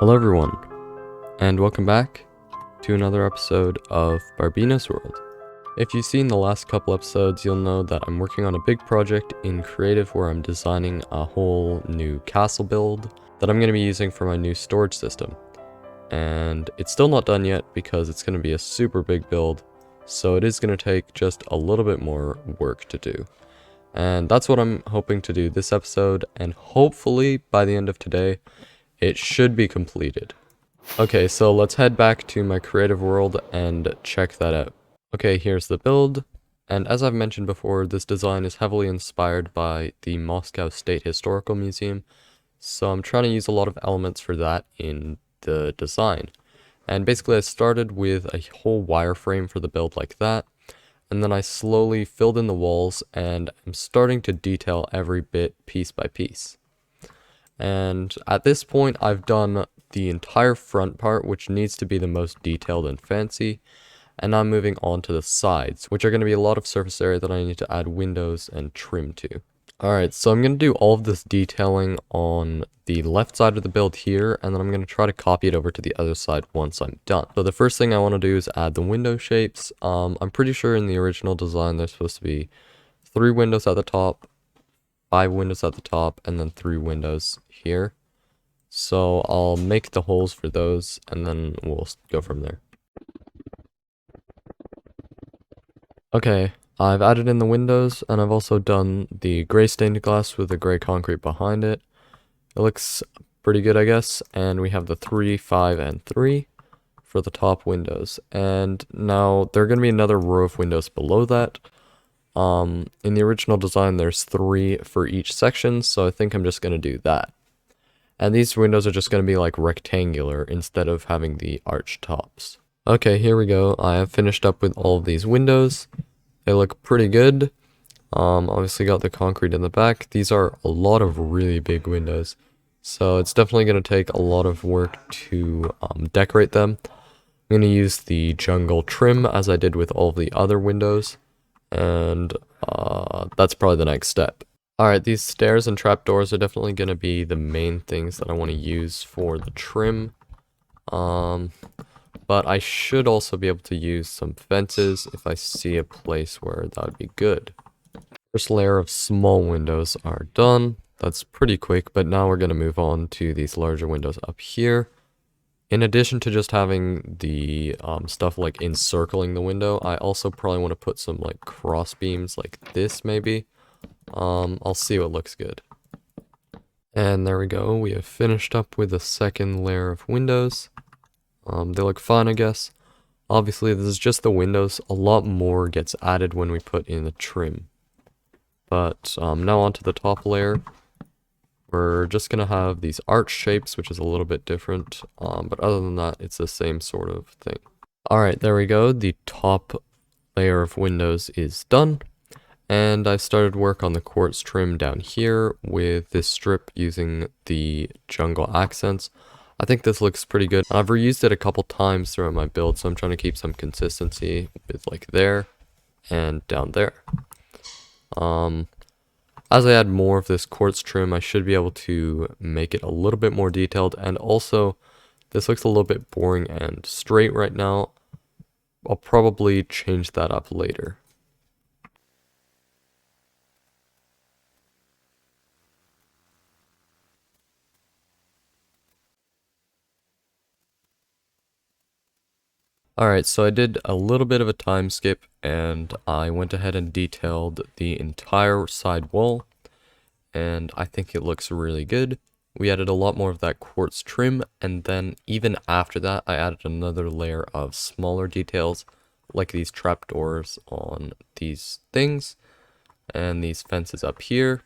Hello everyone, and welcome back to another episode of Barbeno's World. If you've seen the last couple episodes, you'll know that I'm working on a big project in Creative where I'm designing a whole new castle build that I'm going to be using for my new storage system. And it's still not done yet because it's going to be a super big build, so it is going to take just a little bit more work to do. And that's what I'm hoping to do this episode, and hopefully by the end of today, it should be completed. Okay, so let's head back to my creative world and check that out. Okay, here's the build, and as I've mentioned before, this design is heavily inspired by the Moscow State Historical Museum, so I'm trying to use a lot of elements for that in the design. And basically I started with a whole wireframe for the build like that, and then I slowly filled in the walls and I'm starting to detail every bit piece by piece. And at this point I've done the entire front part, which needs to be the most detailed and fancy, and I'm moving on to the sides, which are going to be a lot of surface area that I need to add windows and trim to. Alright, so I'm going to do all of this detailing on the left side of the build here, and then I'm going to try to copy it over to the other side once I'm done. So the first thing I want to do is add the window shapes. I'm pretty sure in the original design there's supposed to be 3 windows at the top, 5 windows at the top, and then 3 windows here. So I'll make the holes for those, and then we'll go from there. Okay, I've added in the windows, and I've also done the gray stained glass with the gray concrete behind it. It looks pretty good, I guess, and we have the 3, 5, and 3 for the top windows. And now there are going to be another row of windows below that. In the original design, there's 3 for each section, so I think I'm just going to do that. And these windows are just going to be like rectangular instead of having the arch tops. Okay, here we go. I have finished up with all of these windows. They look pretty good. Obviously got the concrete in the back. These are a lot of really big windows, so it's definitely going to take a lot of work to decorate them. I'm going to use the jungle trim as I did with all of the other windows, and that's probably the next step. Alright, these stairs and trapdoors are definitely going to be the main things that I want to use for the trim. But I should also be able to use some fences if I see a place where that would be good. First layer of small windows are done. That's pretty quick, but now we're going to move on to these larger windows up here. In addition to just having the stuff like encircling the window, I also probably want to put some like cross beams like this maybe. I'll see what looks good. And there we go, we have finished up with the second layer of windows. They look fine, I guess. Obviously, this is just the windows. A lot more gets added when we put in the trim. But now onto the top layer. We're just going to have these arch shapes, which is a little bit different. But other than that, it's the same sort of thing. Alright, there we go. The top layer of windows is done. And I've started work on the quartz trim down here with this strip using the jungle accents. I think this looks pretty good. I've reused it a couple times throughout my build, so I'm trying to keep some consistency with like there and down there. As I add more of this quartz trim, I should be able to make it a little bit more detailed, and also this looks a little bit boring and straight right now. I'll probably change that up later. Alright, so I did a little bit of a time skip, and I went ahead and detailed the entire side wall, and I think it looks really good. We added a lot more of that quartz trim, and then even after that, I added another layer of smaller details, like these trapdoors on these things, and these fences up here,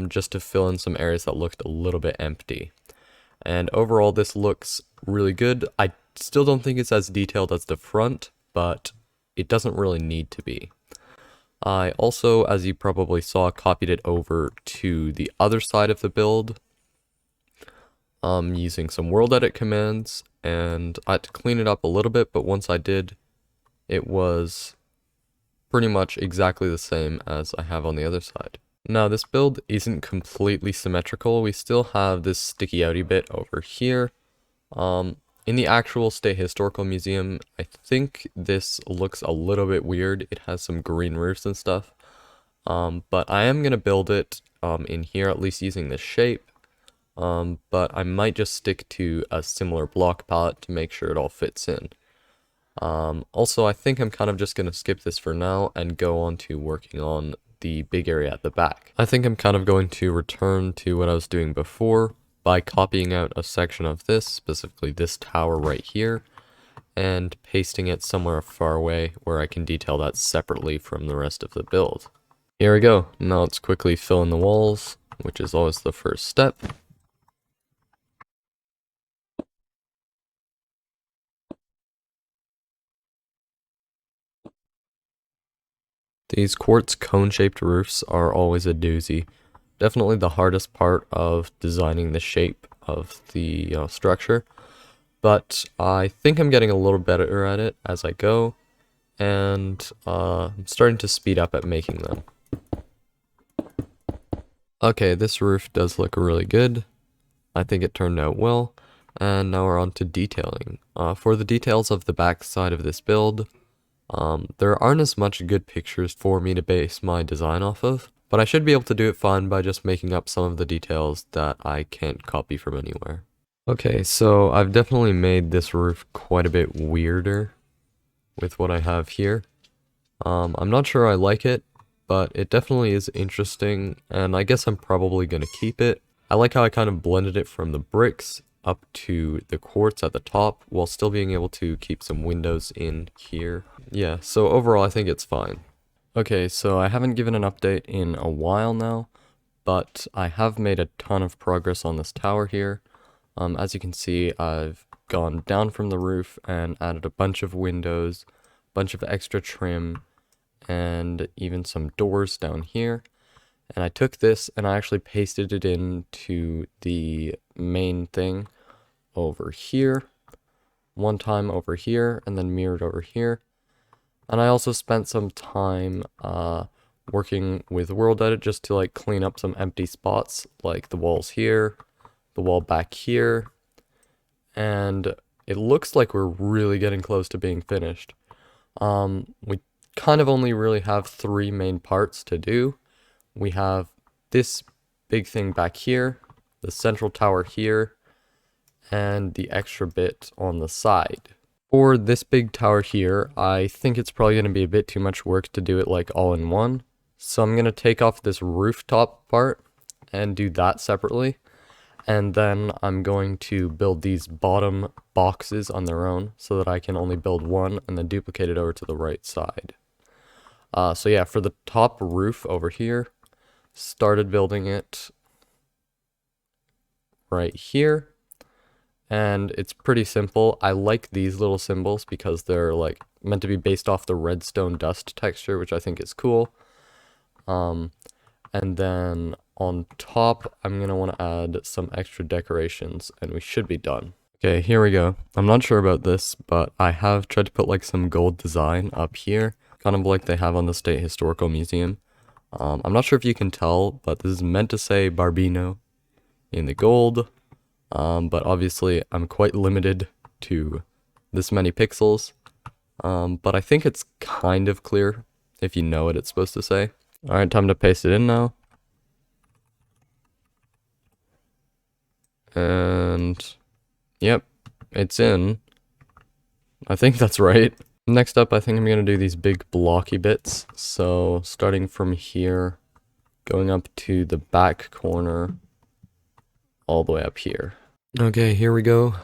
just to fill in some areas that looked a little bit empty. And overall, this looks really good. I still don't think it's as detailed as the front, but it doesn't really need to be. I also, as you probably saw, copied it over to the other side of the build using some world edit commands, and I had to clean it up a little bit, but once I did, it was pretty much exactly the same as I have on the other side. Now this build isn't completely symmetrical. We still have this sticky outy bit over here, In the actual State Historical Museum, I think this looks a little bit weird. It has some green roofs and stuff. But I am going to build it in here, at least using this shape. But I might just stick to a similar block palette to make sure it all fits in. Also, I think I'm kind of just going to skip this for now and go on to working on the big area at the back. I think I'm kind of going to return to what I was doing before by copying out a section of this, specifically this tower right here, and pasting it somewhere far away where I can detail that separately from the rest of the build. Here we go. Now let's quickly fill in the walls, which is always the first step. These quartz cone-shaped roofs are always a doozy. Definitely the hardest part of designing the shape of the structure, but I think I'm getting a little better at it as I go, and I'm starting to speed up at making them. Okay, this roof does look really good. I think it turned out well, and now we're on to detailing. For the details of the back side of this build, there aren't as much good pictures for me to base my design off of, but I should be able to do it fine by just making up some of the details that I can't copy from anywhere. Okay, so I've definitely made this roof quite a bit weirder with what I have here. I'm not sure I like it, but it definitely is interesting, and I guess I'm probably going to keep it. I like how I kind of blended it from the bricks up to the quartz at the top, while still being able to keep some windows in here. Yeah, so overall I think it's fine. Okay, so I haven't given an update in a while now, but I have made a ton of progress on this tower here. As you can see, I've gone down from the roof and added a bunch of windows, a bunch of extra trim, and even some doors down here. And I took this and I actually pasted it into the main thing over here, one time over here, and then mirrored over here. And I also spent some time working with World Edit just to like clean up some empty spots, like the walls here, the wall back here, and it looks like we're really getting close to being finished. We kind of only really have three main parts to do. We have this big thing back here, the central tower here, and the extra bit on the side. For this big tower here, I think it's probably going to be a bit too much work to do it like all in one. So I'm going to take off this rooftop part and do that separately. And then I'm going to build these bottom boxes on their own so that I can only build one and then duplicate it over to the right side. So yeah, for the top roof over here, started building it right here. And it's pretty simple. I like these little symbols because they're like meant to be based off the redstone dust texture, which I think is cool. And then on top, I'm going to want to add some extra decorations and we should be done. Okay, here we go. I'm not sure about this, but I have tried to put like some gold design up here, kind of like they have on the State Historical Museum. I'm not sure if you can tell, but this is meant to say Barbeno in the gold. But obviously I'm quite limited to this many pixels. But I think it's kind of clear if you know what it's supposed to say. Alright, time to paste it in now. And yep, it's in. I think that's right. Next up, I think I'm going to do these big blocky bits. So starting from here, going up to the back corner, all the way up here. Okay, here we go.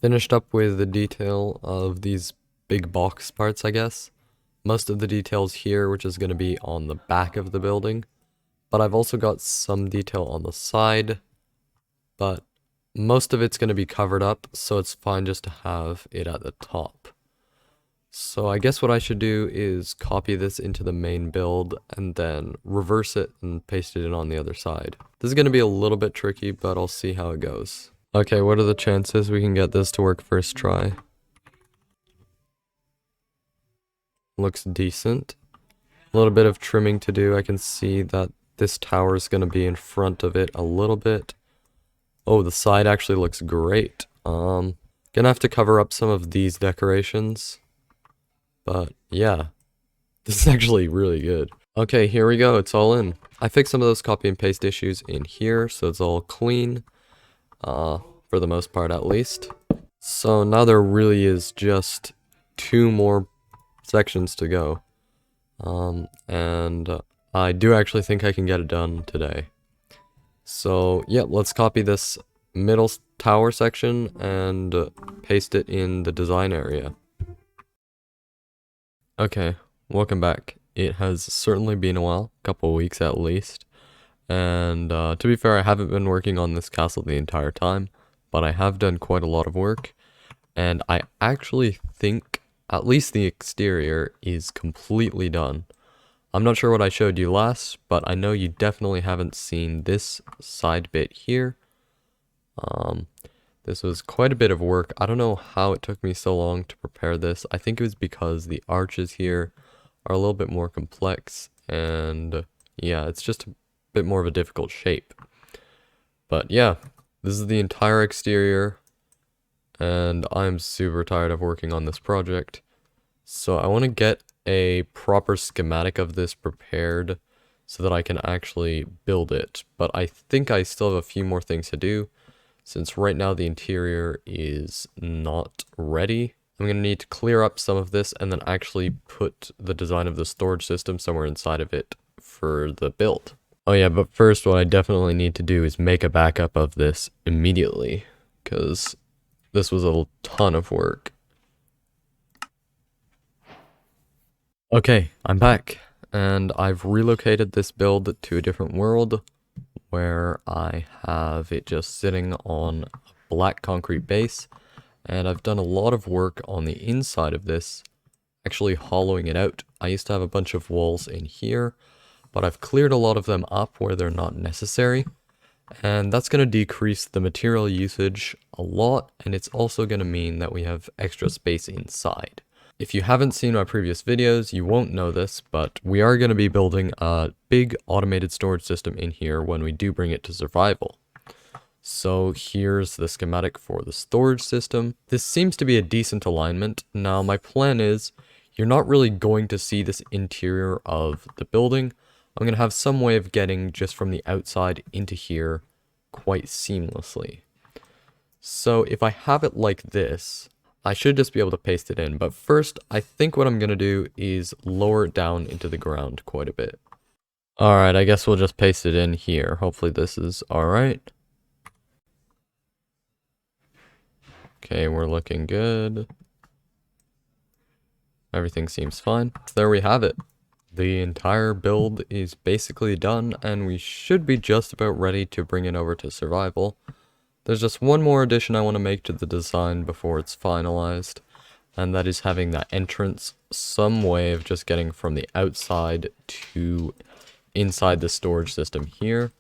Finished up with the detail of these big box parts, I guess. Most of the details here, which is going to be on the back of the building. But I've also got some detail on the side. But most of it's going to be covered up, so it's fine just to have it at the top. So I guess what I should do is copy this into the main build and then reverse it and paste it in on the other side. This is going to be a little bit tricky, but I'll see how it goes. Okay, what are the chances we can get this to work first try? Looks decent. A little bit of trimming to do. I can see that this tower is going to be in front of it a little bit. Oh, the side actually looks great. Gonna have to cover up some of these decorations, but yeah, this is actually really good. Okay, here we go, it's all in. I fixed some of those copy and paste issues in here, so it's all clean, for the most part at least. So now there really is just 2 more sections to go. And I do actually think I can get it done today. So, yeah, let's copy this middle tower section and paste it in the design area. Okay, welcome back. It has certainly been a while, a couple weeks at least. And to be fair, I haven't been working on this castle the entire time, but I have done quite a lot of work. And I actually think at least the exterior is completely done. I'm not sure what I showed you last, but I know you definitely haven't seen this side bit here. This was quite a bit of work. I don't know how it took me so long to prepare this. I think it was because the arches here are a little bit more complex, and yeah, it's just a bit more of a difficult shape. But yeah, this is the entire exterior, and I'm super tired of working on this project. So I want to get a proper schematic of this prepared so that I can actually build it. But I think I still have a few more things to do, since right now the interior is not ready. I'm going to need to clear up some of this and then actually put the design of the storage system somewhere inside of it for the build. Oh yeah, but first what I definitely need to do is make a backup of this immediately, because this was a ton of work. Okay, I'm back, and I've relocated this build to a different world, where I have it just sitting on a black concrete base, and I've done a lot of work on the inside of this, actually hollowing it out. I used to have a bunch of walls in here, but I've cleared a lot of them up where they're not necessary, and that's going to decrease the material usage a lot, and it's also going to mean that we have extra space inside. If you haven't seen my previous videos, you won't know this, but we are going to be building a big automated storage system in here when we do bring it to survival. So here's the schematic for the storage system. This seems to be a decent alignment. Now my plan is, you're not really going to see this interior of the building. I'm going to have some way of getting just from the outside into here quite seamlessly. So if I have it like this, I should just be able to paste it in, but first, I think what I'm going to do is lower it down into the ground quite a bit. Alright, I guess we'll just paste it in here. Hopefully this is alright. Okay, we're looking good. Everything seems fine. There we have it. The entire build is basically done, and we should be just about ready to bring it over to survival. There's just one more addition I want to make to the design before it's finalized, and that is having that entrance some way of just getting from the outside to inside the storage system here.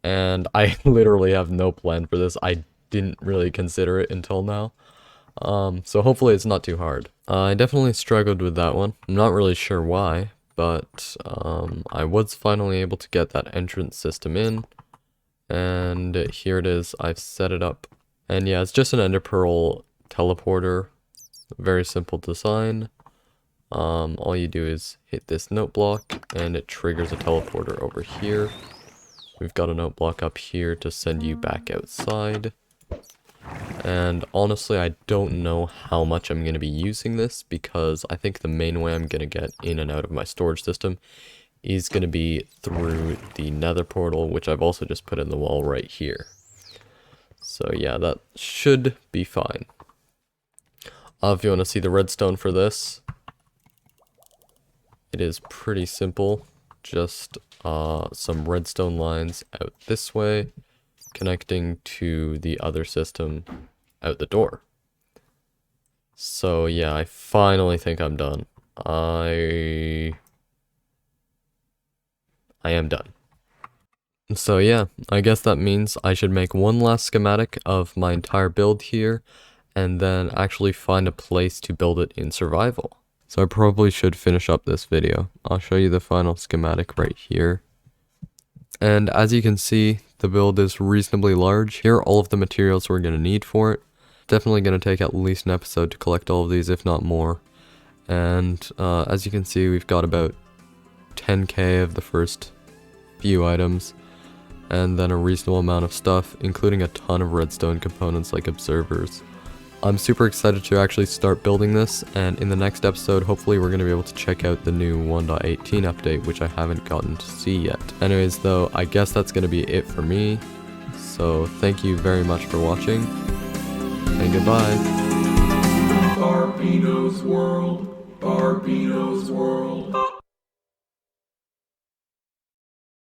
And I literally have no plan for this. I didn't really consider it until now. So hopefully it's not too hard. I definitely struggled with that one. I'm not really sure why, but I was finally able to get that entrance system in. And here it is, I've set it up. And yeah, it's just an ender pearl teleporter. Very simple design. All you do is hit this note block and it triggers a teleporter over here. We've got a note block up here to send you back outside. And honestly, I don't know how much I'm going to be using this, because I think the main way I'm going to get in and out of my storage system is going to be through the nether portal, which I've also just put in the wall right here. So yeah, that should be fine. If you want to see the redstone for this, it is pretty simple. Just some redstone lines out this way, connecting to the other system out the door. So yeah, I finally think I'm done. I am done. So yeah, I guess that means I should make one last schematic of my entire build here, and then actually find a place to build it in survival. So I probably should finish up this video. I'll show you the final schematic right here. And as you can see, the build is reasonably large. Here are all of the materials we're going to need for it. definitely going to take at least an episode to collect all of these, if not more. And as you can see, we've got about 10k of the first few items, and then a reasonable amount of stuff, including a ton of redstone components like observers. I'm super excited to actually start building this, and in the next episode, hopefully we're going to be able to check out the new 1.18 update, which I haven't gotten to see yet. Anyways though, I guess that's going to be it for me, so thank you very much for watching, and goodbye. Barbeno's World, Barbeno's World.